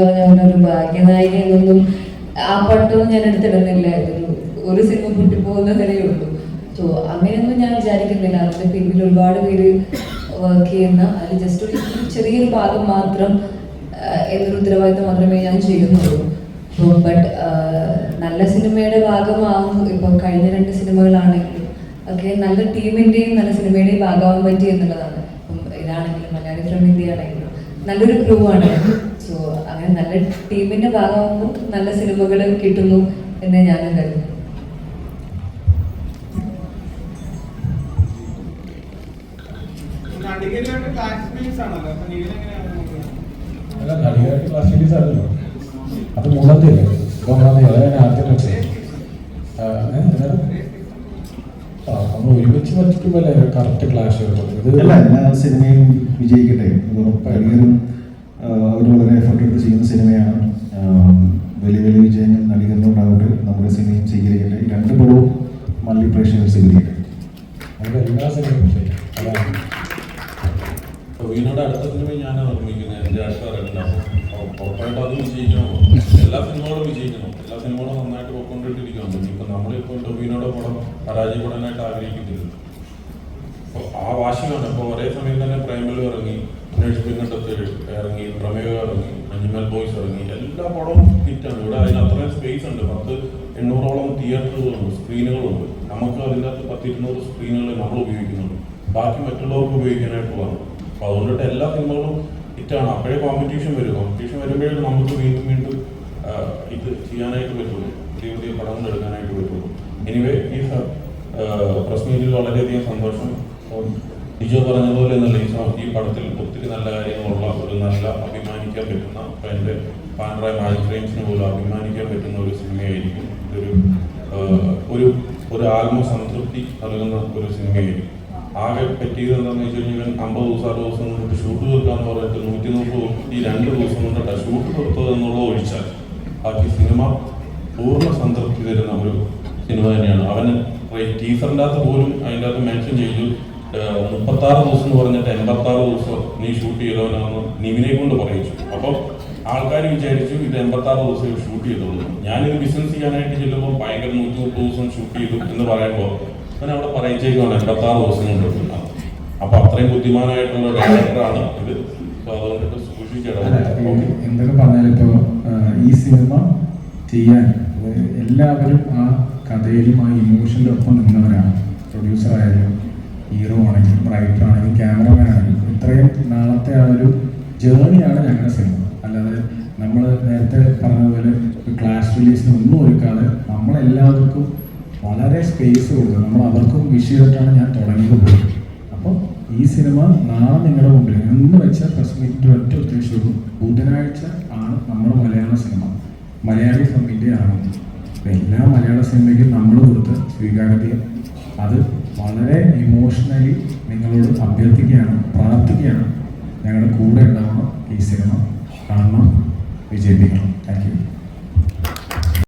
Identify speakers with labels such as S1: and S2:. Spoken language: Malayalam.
S1: ഒരു ഭാഗ്യനായിക എന്നൊന്നും ആ പട്ടവും ഞാൻ എടുത്തിടുന്നില്ല. ഒരു സിനിമ പൊട്ടിപ്പോകുന്ന നിലയുള്ളൂ. സോ അങ്ങനെയൊന്നും ഞാൻ വിചാരിക്കുന്നില്ല. അതിന്റെ പിന്നിൽ ഒരുപാട് പേര് വർക്ക് ചെയ്യുന്ന അതിൽ ജസ്റ്റ് ഒരു ചെറിയൊരു ഭാഗം മാത്രം എന്നൊരു ഉത്തരവാദിത്തം മാത്രമേ ഞാൻ ചെയ്യുന്നുള്ളൂ. സോ ബട്ട് നല്ല സിനിമയുടെ ഭാഗമാകും. ഇപ്പം കഴിഞ്ഞ 2 സിനിമകളാണെങ്കിലും ഒക്കെ നല്ല ടീമിന്റെയും നല്ല സിനിമയുടെയും ഭാഗമാകാൻ പറ്റി എന്നുള്ളതാണ്. ഇപ്പം ഇതാണെങ്കിലും മലയാളി ഫ്രം ഇന്ത്യ ആണെങ്കിലും നല്ലൊരു ക്രൂ ആണ്. സോ അങ്ങനെ നല്ല ടീമിന്റെ ഭാഗമാകുമ്പോൾ നല്ല സിനിമകൾ കിട്ടുന്നു എന്ന് ഞാനും കരുതുന്നു.
S2: അത് മൂന്നത്തില്ല നമ്മൾ ഒരുമിച്ച് പറ്റിക്കുമ്പോൾ കറക്റ്റ് ക്ലാഷ്
S3: എല്ലാ സിനിമയും വിജയിക്കട്ടെ. കരിയറും അവർ വളരെ എഫർട്ട് എടുത്ത് ചെയ്യുന്ന സിനിമയാണ്. വലിയ വലിയ വിജയങ്ങൾ നടികറിനുണ്ടാവട്ടെ, നമ്മുടെ സിനിമയും സ്വീകരിക്കട്ടെ. 2 പടവും മല്ലി പ്രേക്ഷകർ സ്വീകരിക്കട്ടെ.
S2: നമ്മുടെ എല്ലാ സിനിമയും
S4: ടോവിനോട് അടുത്ത സിനിമ ഞാനാണ് നിർമ്മിക്കുന്നത്. എൻ്റെ അടുത്ത ഇറങ്ങുന്നത്. അപ്പോൾ ഉറപ്പായിട്ട് അത് വിജയിക്കണം. എല്ലാ സിനിമകളും വിജയിക്കണം. എല്ലാ സിനിമകളും നന്നായിട്ട് പോയിക്കൊണ്ടിരിക്കുകയാണ്. ഇപ്പം നമ്മളിപ്പോൾ ടോവിനോടെ പടം പരാജയപ്പെടാനായിട്ട് ആഗ്രഹിക്കുന്നില്ല. അപ്പോൾ ആ വാശിയാണ്. ഇപ്പോൾ ഒരേ സമയം തന്നെ പ്രേമലു ഇറങ്ങി, പിന്നട്ടത്ത് ഇറങ്ങി, പ്രമേയ ഇറങ്ങി, മഞ്ഞുമൽ ബോയ്സ് ഇറങ്ങി. എല്ലാ പടവും ഹിറ്റാണ്. ഇവിടെ അതിന് അത്രയും സ്പേസ് ഉണ്ട്. 800ഓളം തിയേറ്ററുകളുണ്ട്, സ്ക്രീനുകളുണ്ട്. നമുക്ക് അതിൻ്റെ അകത്ത് 100-200 സ്ക്രീനുകൾ നമ്മൾ ഉപയോഗിക്കുന്നുണ്ട്. ബാക്കി മറ്റുള്ളവർക്ക് ഉപയോഗിക്കാനായിട്ടുള്ളതാണ്. അപ്പോൾ അതുകൊണ്ടിട്ട് എല്ലാ സിനിമകളും ഹിറ്റാണ്. അപ്പോഴേ കോമ്പറ്റീഷൻ വരും. കോമ്പറ്റീഷൻ വരുമ്പോഴേ നമുക്ക് വീണ്ടും വീണ്ടും ഇത് ചെയ്യാനായിട്ട് പറ്റുള്ളൂ. പുതിയ പുതിയ പടങ്ങൾ എടുക്കാനായിട്ട് പറ്റുള്ളൂ. എനിവേ ഈ പ്രസ് മീറ്റിൽ വളരെയധികം സന്തോഷം. ലിജോ പറഞ്ഞതുപോലെ എന്നല്ല, ഈ പടത്തിൽ ഒത്തിരി നല്ല കാര്യങ്ങളുള്ള ഒരു നല്ല അഭിമാനിക്കാൻ പറ്റുന്ന, ഇപ്പം എൻ്റെ പാൻഡ്രായ മാജിക് ഫ്രെയിംസിന് പോലും അഭിമാനിക്കാൻ പറ്റുന്ന ഒരു സിനിമയായിരിക്കും. ഇതൊരു ഒരു ആത്മസംതൃപ്തി നൽകുന്ന ഒരു സിനിമയായിരിക്കും. ആകെ പറ്റിയത് എന്താണെന്ന് വെച്ച് കഴിഞ്ഞാൽ 50-60 ദിവസം കൊണ്ട് ഷൂട്ട് തീർക്കാന്ന് പറഞ്ഞിട്ട് 132 ദിവസം കൊണ്ടിട്ടാണ് ഷൂട്ട് തീർത്തത് എന്നുള്ളത് ഒഴിച്ചാൽ ബാക്കി സിനിമ പൂർണ്ണ സംതൃപ്തി തരുന്ന ഒരു സിനിമ തന്നെയാണ്. അവന് ടീസറിൻ്റെ അകത്ത് പോലും അതിൻ്റെ അകത്ത് മെൻഷൻ ചെയ്തു 36 ദിവസം എന്ന് പറഞ്ഞിട്ട് 86 ദിവസം നീ ഷൂട്ട് ചെയ്തവനാണെന്ന് നിവിനെ കൊണ്ട് പറയിച്ചു. അപ്പം ആൾക്കാർ വിചാരിച്ചു ഇത് 86 ദിവസം ഷൂട്ട് ചെയ്തോളൂ. ഞാനിത് ബിസിനസ് ചെയ്യാനായിട്ട് ചെല്ലുമ്പോൾ ഭയങ്കര 130 ദിവസം ഷൂട്ട് ചെയ്തു എന്ന് പറയുമ്പോൾ അവൻ അവിടെ പറയിച്ചേക്കാണ് 86 ദിവസം കൊണ്ട് എടുക്കുന്നത്. അപ്പൊ അത്രയും ബുദ്ധിമാനായിട്ടുള്ള ഡയറക്ടറാണ് ഇത്. അതുകൊണ്ടിട്ട് സൂക്ഷിച്ചിടാം.
S2: എന്തൊക്കെ പറഞ്ഞാലിപ്പോ ഈ സിനിമ ചെയ്യാൻ എല്ലാവരും ആ കഥയിലും ആ ഇമോഷൻ്റെ ഒപ്പം നിന്നവരാണ്. പ്രൊഡ്യൂസർ ആയാലും, ഹീറോ ആണെങ്കിലും, റൈറ്റർ ആണെങ്കിലും, ക്യാമറമാൻ ആണെങ്കിലും ഇത്രയും നാളത്തെ ആ ഒരു ജേർണിയാണ് ഞങ്ങളുടെ സിനിമ. അല്ലാതെ നമ്മൾ നേരത്തെ പറഞ്ഞതുപോലെ ക്ലാഷ് റിലീസിന് ഒന്നും ഒരുക്കാതെ നമ്മളെല്ലാവർക്കും വളരെ സ്പേസ് കൊടുത്തു. നമ്മൾ അവർക്കും വിഷ് ചെയ്തിട്ടാണ് ഞാൻ തുടങ്ങിയത് പോലും. അപ്പോൾ ഈ സിനിമ നാളെ നിങ്ങളുടെ മുമ്പിൽ എന്ന് വെച്ചാൽ പ്രസ് മീറ്റിൻ്റെ ഒറ്റ ഉദ്ദേശമുള്ളൂ. ബുധനാഴ്ച ആണ് നമ്മുടെ മലയാള സിനിമ മലയാളി ഫ്രം ഇന്ത്യ ആണ്. എല്ലാ മലയാള സിനിമയ്ക്കും നമ്മൾ കൊടുത്ത സ്വീകാര്യത അത് വളരെ ഇമോഷണലി നിങ്ങളോട് അഭ്യർത്ഥിക്കുകയാണ്, പ്രാർത്ഥിക്കുകയാണ്. ഞങ്ങളുടെ കൂടെ ഉണ്ടാവണം. ഈ സിനിമ കാണണം, വിജയിപ്പിക്കണം. Thank you.